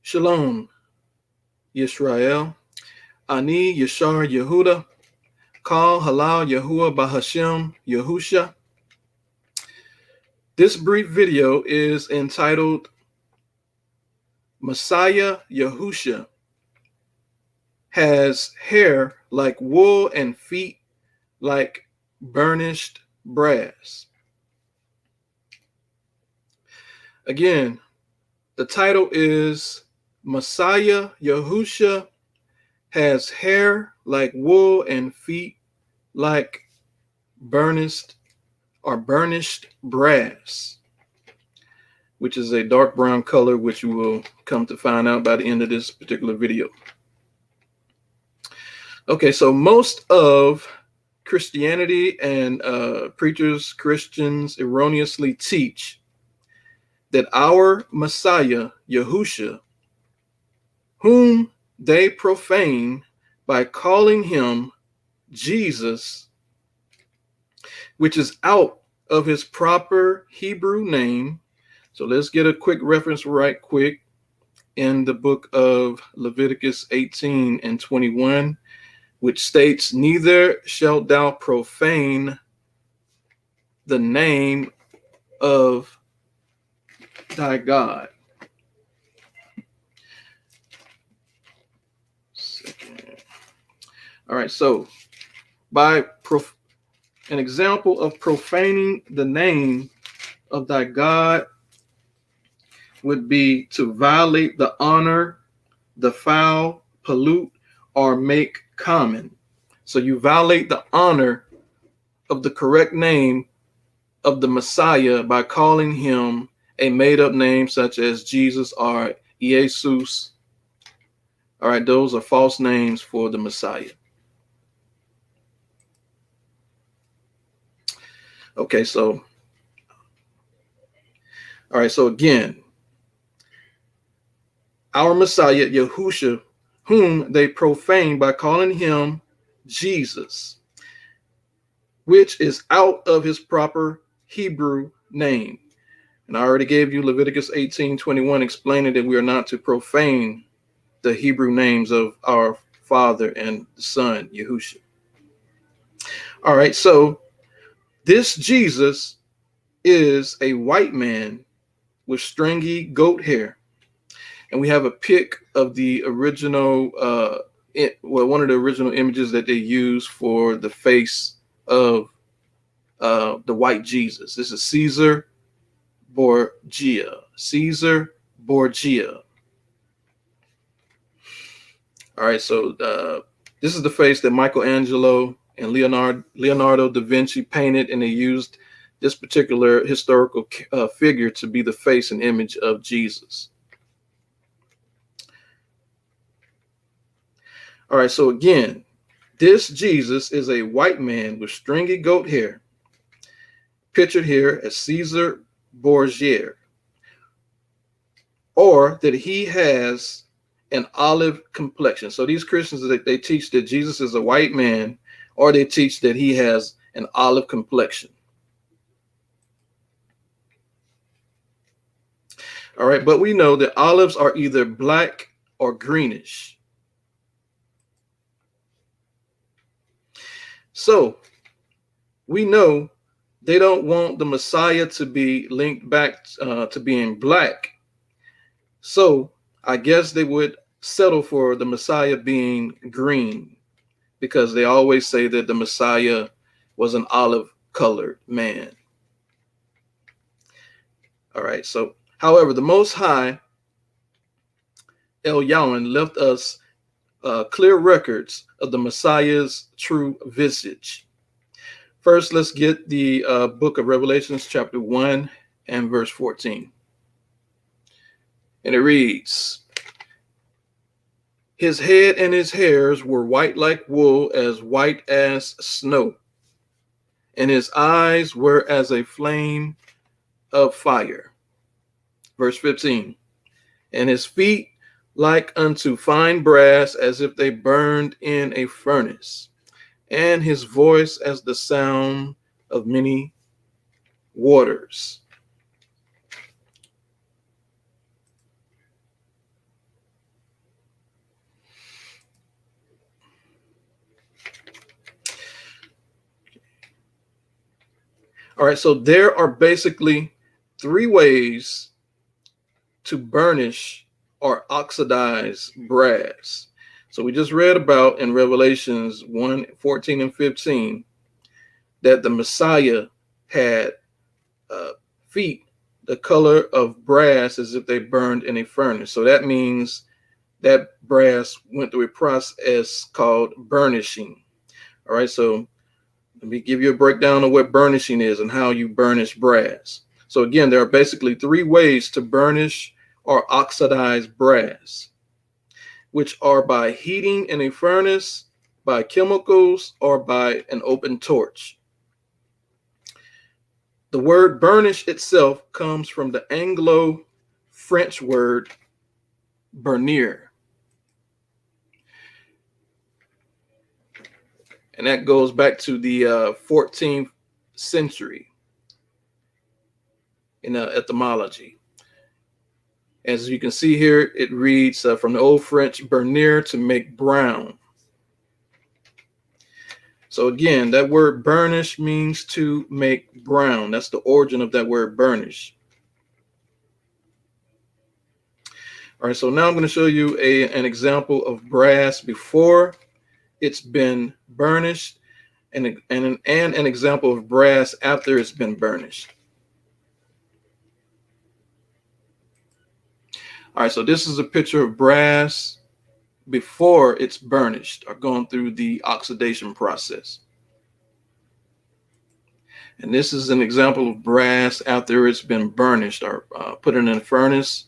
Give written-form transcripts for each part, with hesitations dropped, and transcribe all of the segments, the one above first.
Shalom, Yisrael. Ani Yashar Yehuda. Kal Halal Yahuwah Bahashem Yahusha. This brief video is entitled Messiah Yahusha has hair like wool and feet like burnished brass. Again, the title is Messiah Yahusha has hair like wool and feet like burnished brass, which is a dark brown color, which you will come to find out by the end of this particular video. Okay, so most of Christianity and preachers, Christians erroneously teach that our Messiah, Yahusha, whom they profane by calling him Jesus, which is out of his proper Hebrew name. So let's get a quick reference right quick in the book of Leviticus 18 and 21, which states, "Neither shalt thou profane the name of thy God." All right, so by an example of profaning the name of thy God would be to violate the honor, defile, pollute, or make common. So you violate the honor of the correct name of the Messiah by calling him a made-up name such as Jesus or Jesus. All right, those are false names for the Messiah. Okay, so, all right, so again, our Messiah, Yahusha, whom they profane by calling him Jesus, which is out of his proper Hebrew name. And I already gave you Leviticus 18:21 explaining that we are not to profane the Hebrew names of our Father and the Son, Yahusha. All right, so this Jesus is a white man with stringy goat hair. And we have a pic of the original, one of the original images that they use for the face of the white Jesus. This is Caesar Borgia. Caesar Borgia. All right, so this is the face that Michelangelo and Leonardo da Vinci painted, and they used this particular historical figure to be the face and image of Jesus. All right, so again, this Jesus is a white man with stringy goat hair, pictured here as Caesar Borgia, or that he has an olive complexion. So these Christians, they teach that Jesus is a white man, or they teach that he has an olive complexion. All right, but we know that olives are either black or greenish. So we know they don't want the Messiah to be linked back to being black. So I guess they would settle for the Messiah being green, because they always say that the Messiah was an olive-colored man. All right, so however, the Most High, El Yahweh, left us clear records of the Messiah's true visage. First, let's get the book of Revelations, chapter 1 and verse 14. And it reads, "His head and his hairs were white like wool, as white as snow, and his eyes were as a flame of fire." Verse 15, "And his feet like unto fine brass, as if they burned in a furnace, and his voice as the sound of many waters." All right, so there are basically three ways to burnish or oxidize brass. So we just read about in Revelations 1:14 and 15 that the Messiah had feet the color of brass as if they burned in a furnace. So that means that brass went through a process called burnishing. All right, so let me give you a breakdown of what burnishing is and how you burnish brass. So again, there are basically three ways to burnish or oxidize brass, which are by heating in a furnace, by chemicals, or by an open torch. The word burnish itself comes from the Anglo-French word burnir, and that goes back to the 14th century in etymology. As you can see here, it reads from the Old French burnir, to make brown. So again, that word burnish means to make brown. That's the origin of that word burnish. All right, so now I'm going to show you an example of brass before it's been burnished, and an example of brass after it's been burnished. All right, so this is a picture of brass before it's burnished or going through the oxidation process. And this is an example of brass after it's been burnished or put in a furnace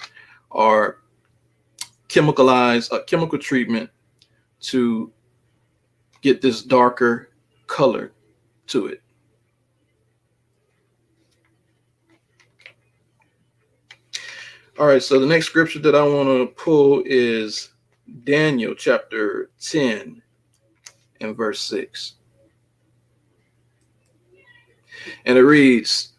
or chemicalized, a chemical treatment to get this darker color to it. All right, so the next scripture that I want to pull is Daniel chapter 10 and verse 6. And it reads,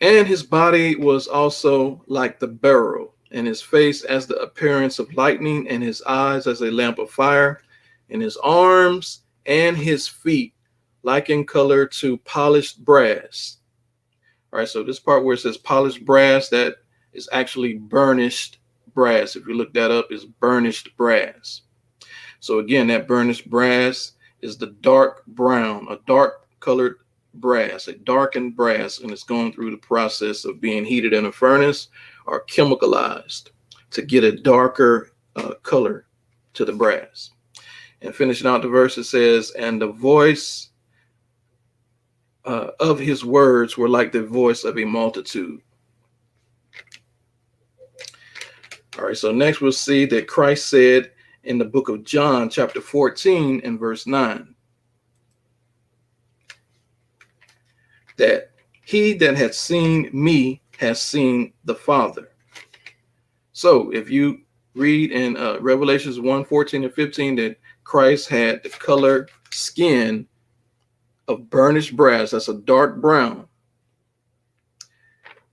"And his body was also like the beryl, and his face as the appearance of lightning, and his eyes as a lamp of fire, and his arms and his feet like in color to polished brass." All right, so this part where it says polished brass, that is actually burnished brass. If you look that up, it's burnished brass. So again, that burnished brass is the dark brown, a dark colored brass, a darkened brass, and it's going through the process of being heated in a furnace or chemicalized to get a darker color to the brass. And finishing out the verse, it says, "And the voice of his words were like the voice of a multitude." All right, so next we'll see that Christ said in the book of John, chapter 14 and verse 9, that he that hath seen me has seen the Father. So if you read in Revelations 1:14 and 15 that Christ had the color skin of burnished brass, that's a dark brown.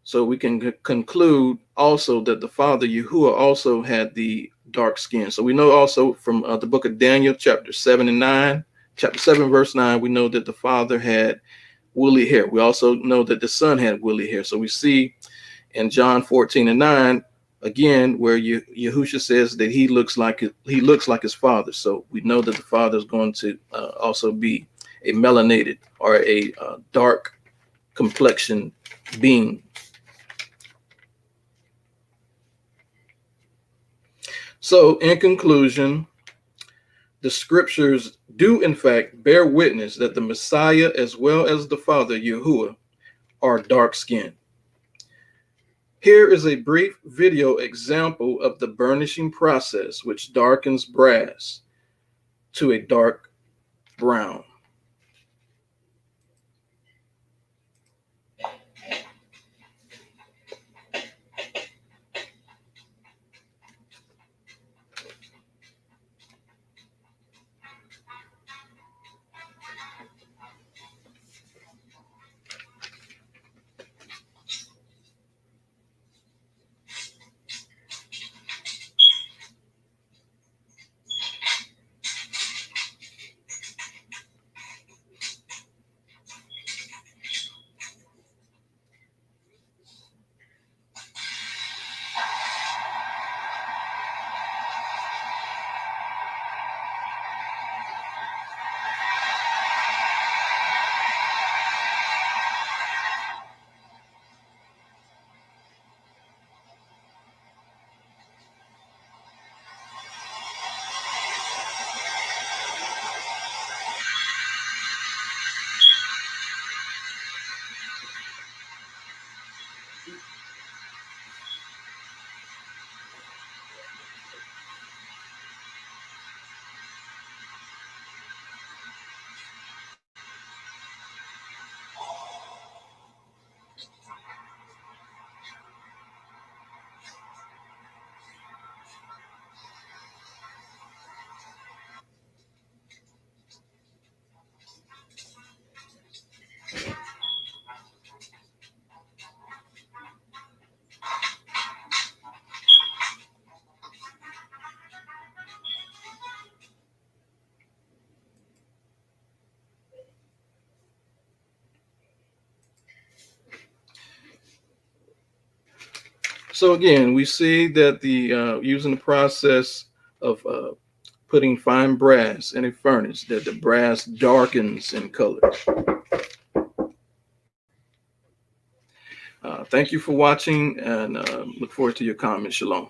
So we can conclude also that the Father, Yahuwah, also had the dark skin. So we know also from the book of Daniel, chapter 7 and 9, chapter 7, verse 9, we know that the Father had woolly hair. We also know that the Son had woolly hair. So we see in John 14 and 9, again, where Yahusha says that he looks like his Father. So we know that the Father is going to also be a melanated or a dark complexion being. So in conclusion, the scriptures do in fact bear witness that the Messiah as well as the Father, Yahuwah, are dark-skinned. Here is a brief video example of the burnishing process which darkens brass to a dark brown. So again, we see that the using the process of putting fine brass in a furnace, that the brass darkens in color. Thank you for watching, and look forward to your comments. Shalom.